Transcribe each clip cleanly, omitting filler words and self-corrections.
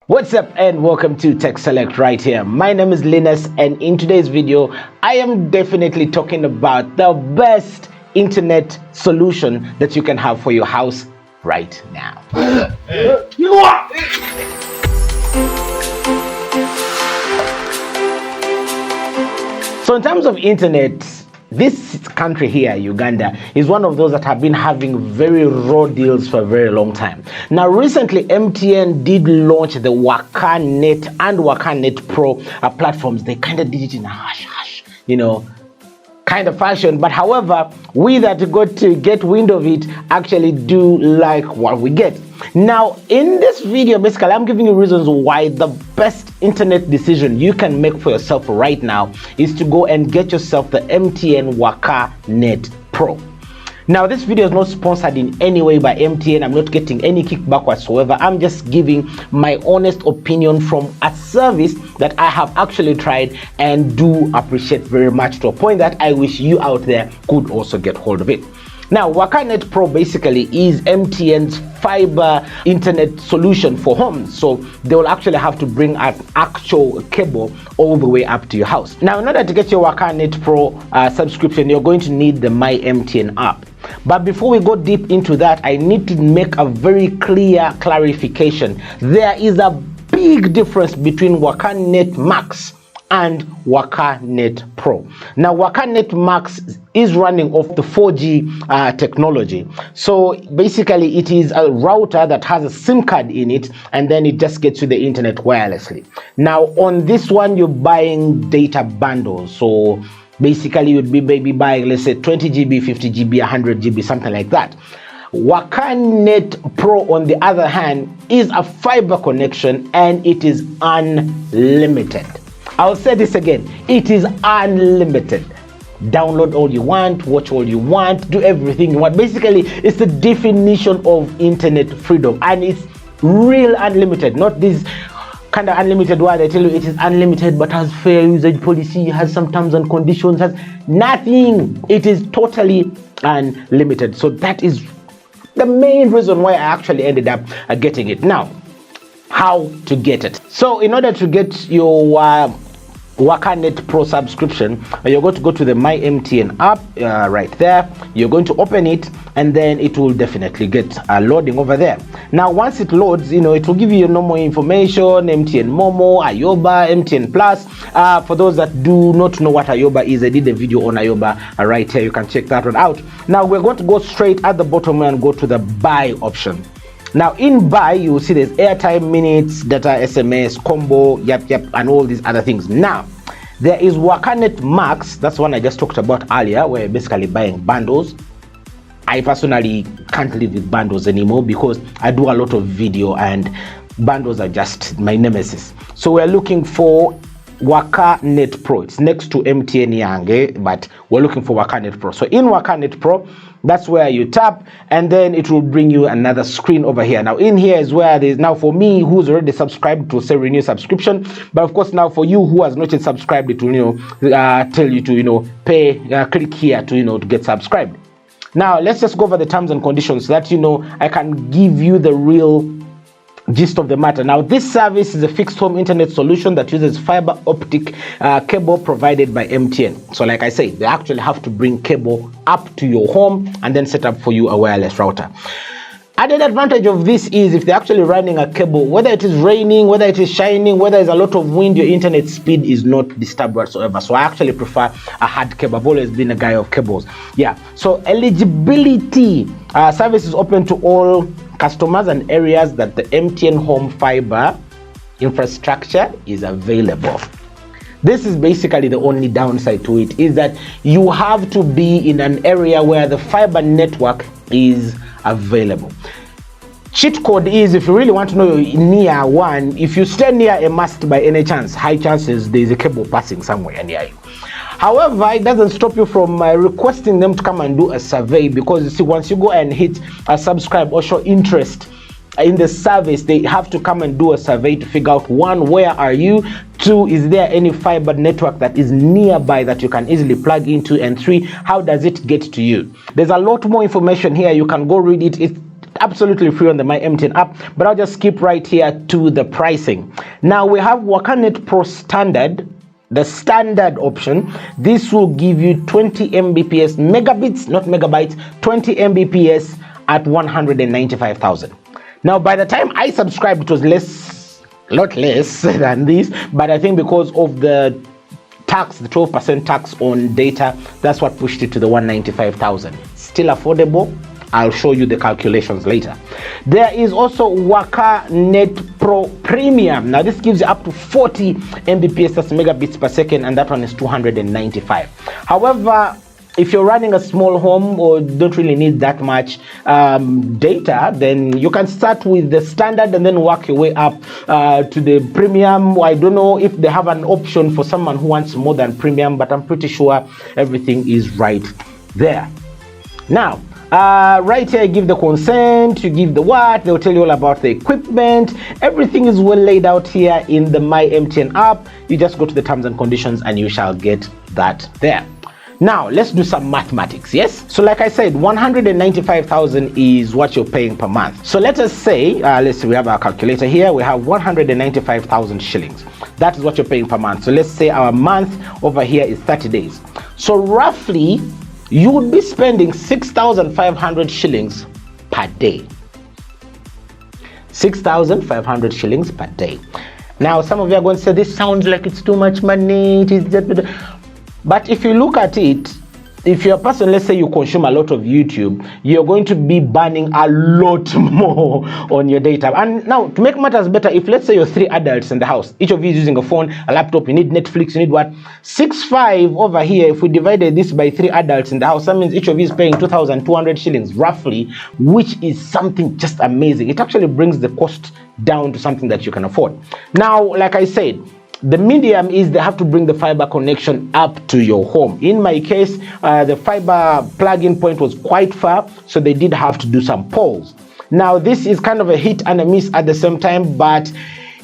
What's up and welcome to techselect right here. My name is Linus, and in today's video I am definitely talking about the best internet solution that you can have for your house right now. So in terms of internet, this country here, Uganda, is one of those that have been having very raw deals for a very long time. Now, recently, MTN did launch the Wakanet and Wakanet Pro platforms. They kind of did it in a hush, kind of fashion. But however, we that got to get wind of it actually do like what we get. Now, in this video, basically, I'm giving you reasons why the best internet decision you can make for yourself right now is to go and get yourself the MTN Wakanet Pro. Now, this video is not sponsored in any way by MTN. I'm not getting any kickback whatsoever. I'm just giving my honest opinion from a service that I have actually tried and do appreciate very much, to a point that I wish you out there could also get hold of it. Now, Wakanet Pro basically is MTN's fiber internet solution for homes. So they will actually have to bring an actual cable all the way up to your house. Now, in order to get your Wakanet Pro subscription, you're going to need the My MTN app. But before we go deep into that, I need to make a very clear clarification. There is a big difference between Wakanet Max and Wakanet Pro. Now, Wakanet Max is running off the 4G technology. So basically, it is a router that has a SIM card in it, and then it just gets you the internet wirelessly. Now, on this one, you're buying data bundles. So basically, you'd be maybe buying, let's say, 20 GB, 50 GB, 100 GB, something like that. Wakanet Pro, on the other hand, is a fiber connection, and it is unlimited. I'll say this again, it is unlimited. Download all you want, watch all you want, do everything you want. Basically, it's the definition of internet freedom, and it's real unlimited, not this kind of unlimited where they tell you it is unlimited but has fair usage policy, has some terms and conditions, has nothing. It is totally unlimited. So that is the main reason why I actually ended up getting it. Now, how to get it? So in order to get your Wakanet Pro subscription, you're going to go to the My MTN app right there. You're going to open it, and then it will definitely get loading over there. Now, once it loads, it will give you your normal information: MTN Momo, Ayoba, MTN Plus. For those that do not know what Ayoba is, I did a video on Ayoba right here. You can check that one out. Now, we're going to go straight at the bottom and go to the buy option. Now, in buy, you will see there's airtime, minutes, data, SMS, combo, yep, and all these other things. Now, there is Wakanet Max. That's one I just talked about earlier, where you're basically buying bundles. I personally can't live with bundles anymore because I do a lot of video and bundles are just my nemesis. So we're looking for Wakanet Pro. It's next to MTN Uganda, but we're looking for Wakanet Pro. So in Wakanet Pro, that's where you tap, and then it will bring you another screen over here. Now, in here is where there's, now for me who's already subscribed, to say renew subscription. But of course, now for you who has not yet subscribed, it will tell you to pay, click here to get subscribed. Now, let's just go over the terms and conditions so that I can give you the real gist of the matter. Now, this service is a fixed home internet solution that uses fiber optic cable provided by MTN. So like I say, they actually have to bring cable up to your home and then set up for you a wireless router. Added advantage of this is if they're actually running a cable, whether it is raining, whether it is shining, whether there's a lot of wind, your internet speed is not disturbed whatsoever. So I actually prefer a hard cable. I've always been a guy of cables. Yeah. So eligibility, service is open to all customers and areas that the MTN home fiber infrastructure is available. This is basically the only downside to it, is that you have to be in an area where the fiber network is available. Cheat code is, if you really want to know you're near one, if you stay near a mast by any chance, high chances there's a cable passing somewhere near you. However, it doesn't stop you from requesting them to come and do a survey, because you see, once you go and hit subscribe or show interest in the service, they have to come and do a survey to figure out, one, where are you? Two, is there any fiber network that is nearby that you can easily plug into? And three, how does it get to you? There's a lot more information here. You can go read it. absolutely free on the My MTN app, but I'll just skip right here to the pricing. Now we have Wakanet Pro Standard, the standard option. This will give you 20 Mbps, megabits, not megabytes, 20 Mbps at 195,000. Now, by the time I subscribed, it was a lot less than this, but I think because of the tax, the 12% tax on data, that's what pushed it to the 195,000. Still affordable. I'll show you the calculations later. There is also Wakanet Pro Premium. Now this gives you up to 40 Mbps, that's megabits per second, and that one is 295. However, if you're running a small home or don't really need that much data, then you can start with the standard and then work your way up to the premium. I don't know if they have an option for someone who wants more than premium, but I'm pretty sure everything is right there. Now, right here, give the consent, you give the what, they'll tell you all about the equipment. Everything is well laid out here in the My MTN app. You just go to the terms and conditions and you shall get that there. Now, let's do some mathematics, yes? So like I said, 195,000 is what you're paying per month. So let us say, let's see, we have our calculator here. We have 195,000 shillings. That is what you're paying per month. So let's say our month over here is 30 days. So roughly, you would be spending 6,500 shillings per day. 6,500 shillings per day. Now, some of you are going to say, this sounds like it's too much money. But if you look at it, if you're a person, let's say you consume a lot of YouTube, you're going to be burning a lot more on your data. And now, to make matters better, if let's say you're 3 adults in the house, each of you is using a phone, a laptop, you need Netflix, you need what? 6,500 over here, if we divided this by 3 adults in the house, that means each of you is paying 2,200 shillings roughly, which is something just amazing. It actually brings the cost down to something that you can afford. Now, like I said, the medium is they have to bring the fiber connection up to your home. In my case, the fiber plug-in point was quite far, so they did have to do some poles. Now, this is kind of a hit and a miss at the same time, but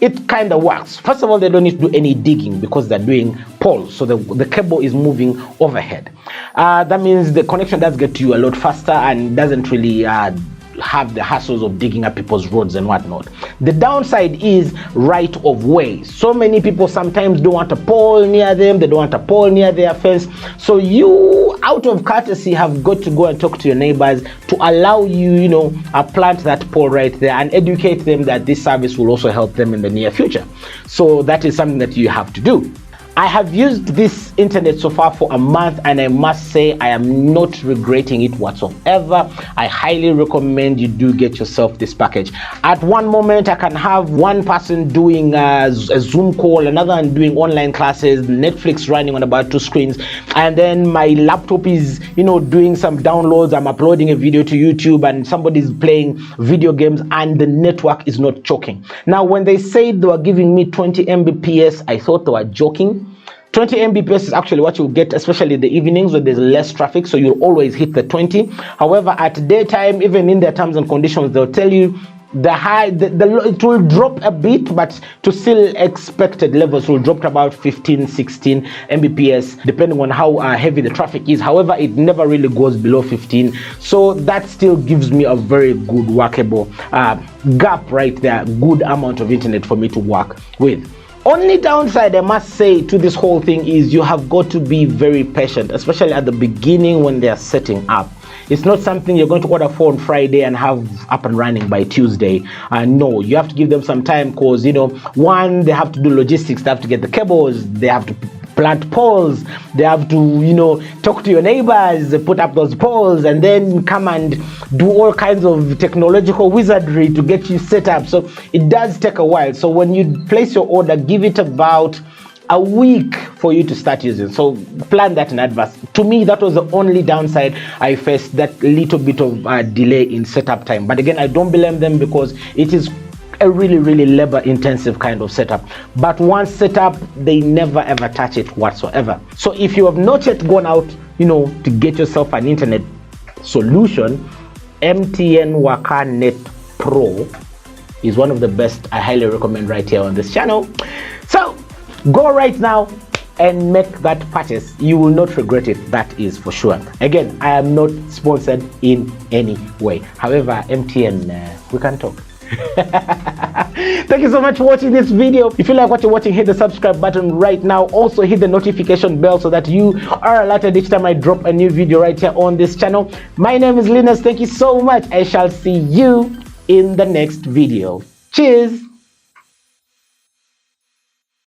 it kind of works. First of all, they don't need to do any digging because they're doing poles, so the cable is moving overhead. That means the connection does get to you a lot faster and doesn't really have the hassles of digging up people's roads and whatnot. The downside is right of way. So many people sometimes don't want a pole near them, they don't want a pole near their fence. So you, out of courtesy, have got to go and talk to your neighbors to allow you, plant that pole right there and educate them that this service will also help them in the near future. So that is something that you have to do. I have used this internet so far for a month, and I must say I am not regretting it whatsoever. I highly recommend you do get yourself this package. At one moment, I can have one person doing a Zoom call, another one doing online classes, Netflix running on about 2 screens, and then my laptop is, doing some downloads. I'm uploading a video to YouTube, and somebody's playing video games, and the network is not choking. Now, when they said they were giving me 20 Mbps, I thought they were joking. 20 Mbps is actually what you'll get, especially in the evenings when there's less traffic, so you'll always hit the 20. However, at daytime, even in their terms and conditions, they'll tell you it will drop a bit, but to still expected levels will drop to about 15, 16 Mbps, depending on how heavy the traffic is. However, it never really goes below 15, so that still gives me a very good workable gap right there, good amount of internet for me to work with. Only downside I must say to this whole thing is you have got to be very patient, especially at the beginning when they are setting up. It's not something you're going to order for on Friday and have up and running by Tuesday. No, you have to give them some time because, one, they have to do logistics, they have to get the cables, they have to plant poles, they have to, talk to your neighbors, put up those poles, and then come and do all kinds of technological wizardry to get you set up. So it does take a while. So when you place your order, give it about a week for you to start using. So plan that in advance. To me, that was the only downside I faced, that little bit of delay in setup time. But again, I don't blame them because it is a really, really labor intensive kind of setup. But once set up, they never ever touch it whatsoever. So if you have not yet gone out, to get yourself an internet solution, MTN Wakanet Pro is one of the best. I highly recommend right here on this channel. So go right now and make that purchase. You will not regret it, that is for sure. Again, I am not sponsored in any way. However, MTN, we can talk. Thank you so much for watching this video. If you like what you're watching, hit the subscribe button right now. Also hit the notification bell so that you are alerted each time I drop a new video right here on this channel. My name is Linus. Thank you so much. I shall see you in the next video. Cheers.